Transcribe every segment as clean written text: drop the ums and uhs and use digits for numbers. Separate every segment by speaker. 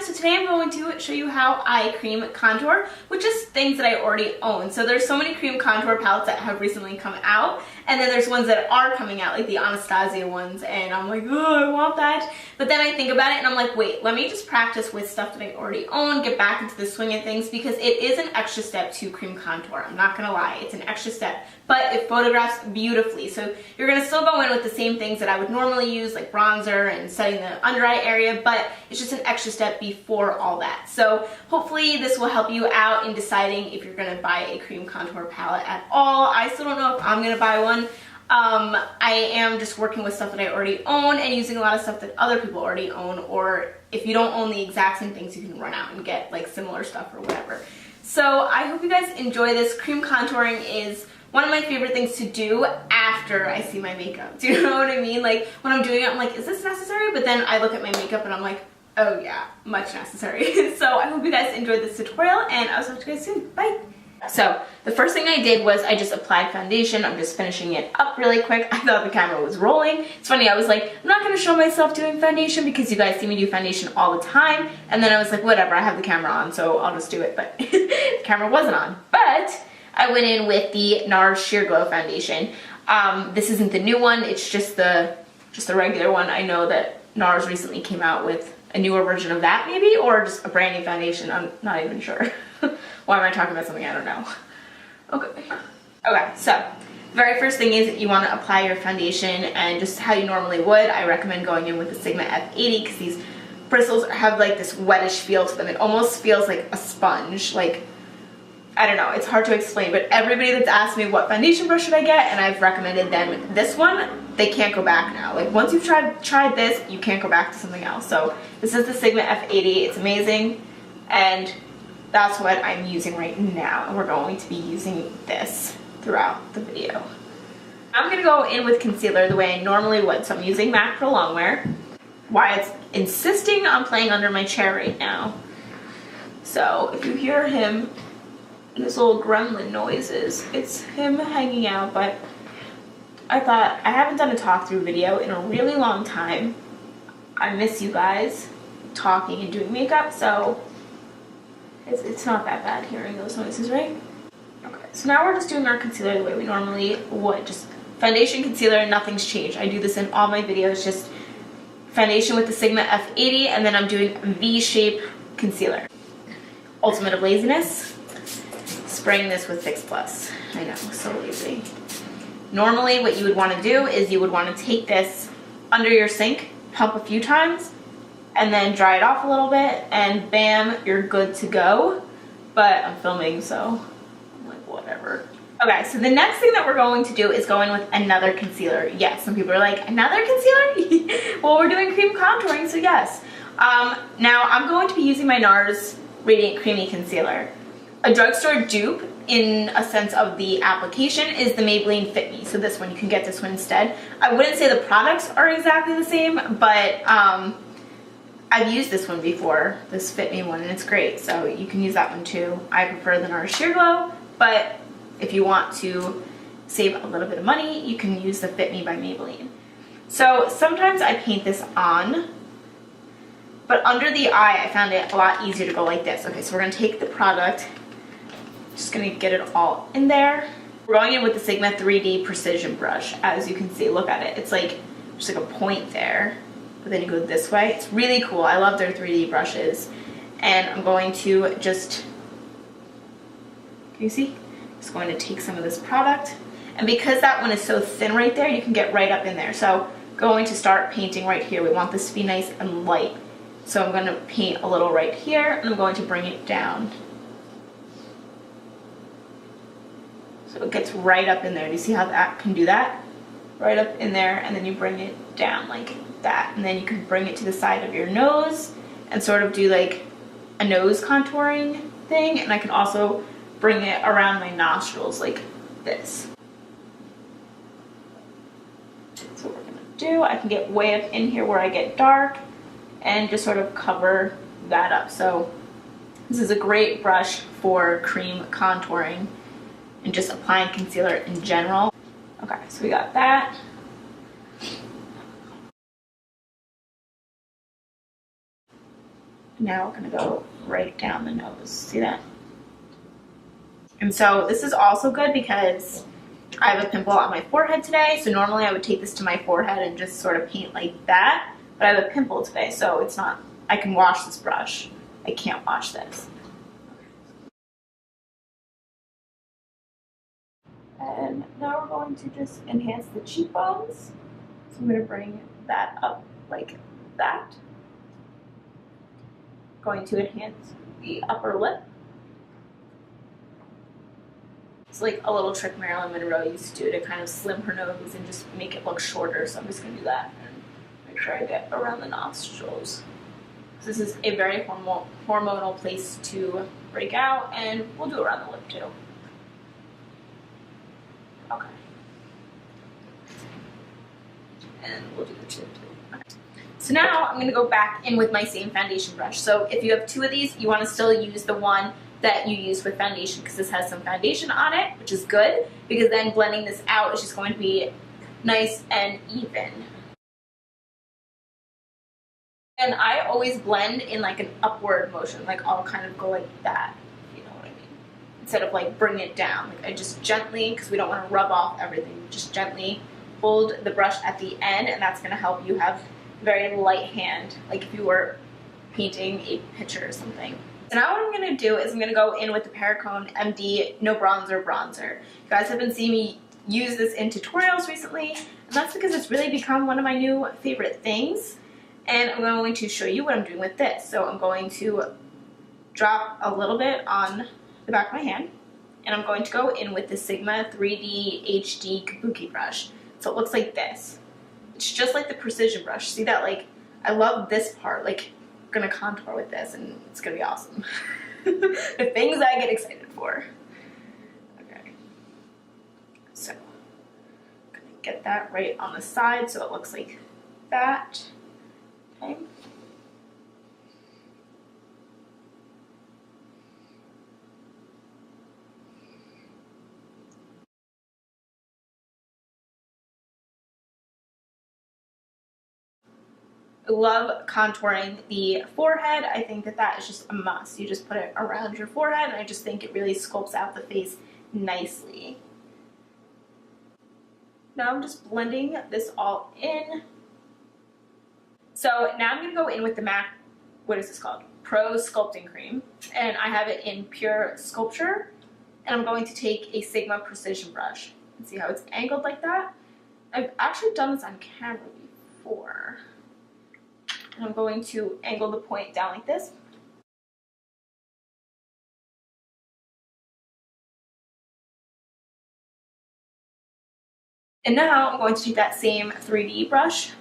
Speaker 1: So today I'm going to show you how I cream contour with just things that I already own. So there's so many cream contour palettes that have recently come out, and then there's ones that are coming out, like the Anastasia ones, and I'm like, oh, I want that. But then I think about it and I'm like, wait, let me just practice with stuff that I already own, get back into the swing of things, because it is an extra step to cream contour. I'm not gonna lie, it's an extra step, but it photographs beautifully. So you're gonna still go in with the same things that I would normally use, like bronzer and setting the under eye area, but it's just an extra step before all that. So hopefully this will help you out in deciding if you're gonna buy a cream contour palette at all. I still don't know if I'm gonna buy one. I am just working with stuff that I already own and using a lot of stuff that other people already own, or if you don't own the exact same things, you can run out and get like similar stuff or whatever. So I hope you guys enjoy this. Cream contouring is one of my favorite things to do after I see my makeup. Do you know what I mean? Like when I'm doing it, I'm like, is this necessary? But then I look at my makeup and I'm like, oh yeah, much necessary. So I hope you guys enjoyed this tutorial, and I'll talk to you guys soon. Bye. So the first thing I did was I just applied foundation. I'm just finishing it up really quick. I thought the camera was rolling. It's funny, I was like, I'm not going to show myself doing foundation because you guys see me do foundation all the time. And then I was like, whatever, I have the camera on, so I'll just do it. But the camera wasn't on. But I went in with the NARS Sheer Glow foundation. This isn't the new one. It's just the regular one. I know that NARS recently came out with a newer version of that maybe, or just a brand new foundation. I'm not even sure. Why am I talking about something I don't know? Okay, so the very first thing is you want to apply your foundation, and just how you normally would, I recommend going in with the Sigma F80 because these bristles have like this wettish feel to them. It almost feels like a sponge. Like, I don't know, it's hard to explain, but everybody that's asked me what foundation brush should I get, and I've recommended them this one, they can't go back now. Like once you've tried this, you can't go back to something else. So this is the Sigma F80. It's amazing, and that's what I'm using right now, and we're going to be using this throughout the video. I'm gonna go in with concealer the way I normally would. So I'm using MAC Pro Longwear. Wyatt's insisting on playing under my chair right now. So if you hear him, this little gremlin noises, it's him hanging out. But I thought, I haven't done a talk through video in a really long time. I miss you guys talking and doing makeup, so it's not that bad hearing those noises, right? Okay, so now we're just doing our concealer the way we normally would. Just foundation, concealer, nothing's changed. I do this in all my videos, just foundation with the Sigma F80, and then I'm doing V-shape concealer. Ultimate of laziness, spraying this with Fix Plus. I know, so lazy. Normally what you would want to do is you would want to take this under your sink, pump a few times, and then dry it off a little bit, and bam, you're good to go. But I'm filming, so I'm like, whatever. Okay, so the next thing that we're going to do is go in with another concealer. Yes, some people are like, another concealer? Well, we're doing cream contouring, so yes. Now, I'm going to be using my NARS Radiant Creamy Concealer. A drugstore dupe, in a sense of the application, is the Maybelline Fit Me. So this one, you can get this one instead. I wouldn't say the products are exactly the same, but I've used this one before, this Fit Me one, and it's great, so you can use that one too. I prefer the NARS Sheer Glow, but if you want to save a little bit of money, you can use the Fit Me by Maybelline. So sometimes I paint this on, but under the eye I found it a lot easier to go like this. Okay, so we're going to take the product, just going to get it all in there. We're going in with the Sigma 3D Precision Brush. As you can see, look at it. It's like, just like a point there. But then you go this way. It's really cool. I love their 3D brushes. And I'm going to just, can you see? Just going to take some of this product. And because that one is so thin right there, you can get right up in there. So going to start painting right here. We want this to be nice and light. So I'm going to paint a little right here, and I'm going to bring it down. So it gets right up in there. Do you see how that can do that? Right up in there, and then you bring it down like that, and then you can bring it to the side of your nose and sort of do like a nose contouring thing, and I can also bring it around my nostrils like this. That's what we're gonna do. I can get way up in here where I get dark and just sort of cover that up. So this is a great brush for cream contouring and just applying concealer in general. Okay, so we got that. Now we're gonna go right down the nose. See that? And so this is also good because I have a pimple on my forehead today. So normally I would take this to my forehead and just sort of paint like that. But I have a pimple today, so it's not, I can wash this brush. I can't wash this. And now we're going to just enhance the cheekbones. So I'm going to bring that up like that. Going to enhance the upper lip. It's like a little trick Marilyn Monroe used to do to kind of slim her nose and just make it look shorter. So I'm just going to do that and make sure I get around the nostrils. This is a very hormonal place to break out, and we'll do around the lip too. Okay. And we'll do the chin too. Okay. So now I'm going to go back in with my same foundation brush. So if you have two of these, you want to still use the one that you use with foundation because this has some foundation on it, which is good because then blending this out is just going to be nice and even. And I always blend in like an upward motion, like I'll kind of go like that, if you know what I mean. Instead of like bring it down, like I just gently, because we don't want to rub off everything, just gently hold the brush at the end, and that's going to help you have a very light hand, like if you were painting a picture or something. So now what I'm going to do is I'm going to go in with the Perricone MD No Bronzer Bronzer. You guys have been seeing me use this in tutorials recently, and that's because it's really become one of my new favorite things. And I'm going to show you what I'm doing with this. So I'm going to drop a little bit on the back of my hand, and I'm going to go in with the Sigma 3D HD Kabuki brush. So it looks like this. It's just like the precision brush. See that? Like, I love this part. Like, I'm gonna contour with this, and it's gonna be awesome. The things I get excited for. Okay. So, I'm gonna get that right on the side so it looks like that. Okay. I love contouring the forehead. I think that that is just a must. You just put it around your forehead, and I just think it really sculpts out the face nicely. Now I'm just blending this all in. So now I'm going to go in with the MAC, what is this called? Pro Sculpting Cream. And I have it in Pure Sculpture. And I'm going to take a Sigma Precision brush. And see how it's angled like that? I've actually done this on camera before. And I'm going to angle the point down like this. And now I'm going to take that same 3D brush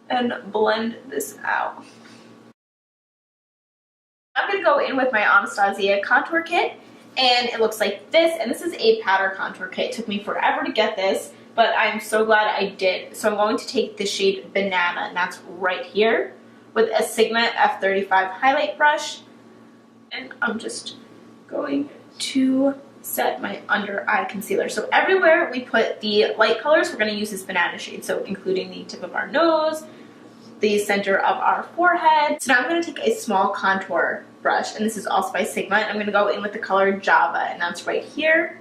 Speaker 1: and blend this out. I'm going to go in with my Anastasia contour kit, and it looks like this, and this is a powder contour kit. It took me forever to get this, but I'm so glad I did. So I'm going to take the shade Banana, and that's right here, with a Sigma F35 highlight brush, and I'm just going to set my under eye concealer. So everywhere we put the light colors, we're going to use this banana shade, so including the tip of our nose, the center of our forehead. So now I'm going to take a small contour brush, and this is also by Sigma, and I'm going to go in with the color Java, and that's right here.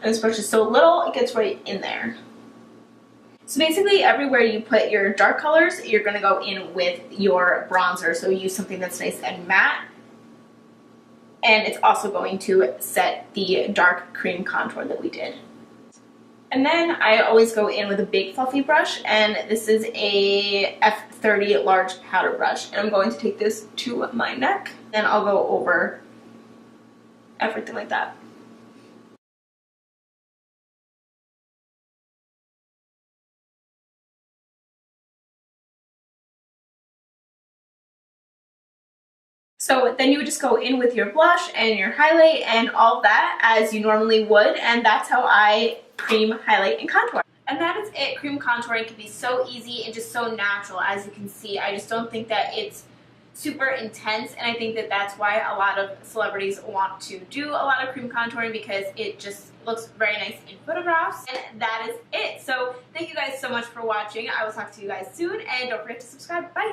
Speaker 1: And this brush is so little, it gets right in there. So basically everywhere you put your dark colors, you're going to go in with your bronzer. So use something that's nice and matte. And it's also going to set the dark cream contour that we did. And then I always go in with a big fluffy brush, and this is a F30 large powder brush. And I'm going to take this to my neck, and I'll go over everything like that. So then you would just go in with your blush and your highlight and all of that as you normally would, and that's how I cream, highlight, and contour. And that is it. Cream contouring can be so easy and just so natural, as you can see. I just don't think that it's super intense, and I think that that's why a lot of celebrities want to do a lot of cream contouring, because it just looks very nice in photographs. And that is it. So thank you guys so much for watching. I will talk to you guys soon, and don't forget to subscribe. Bye!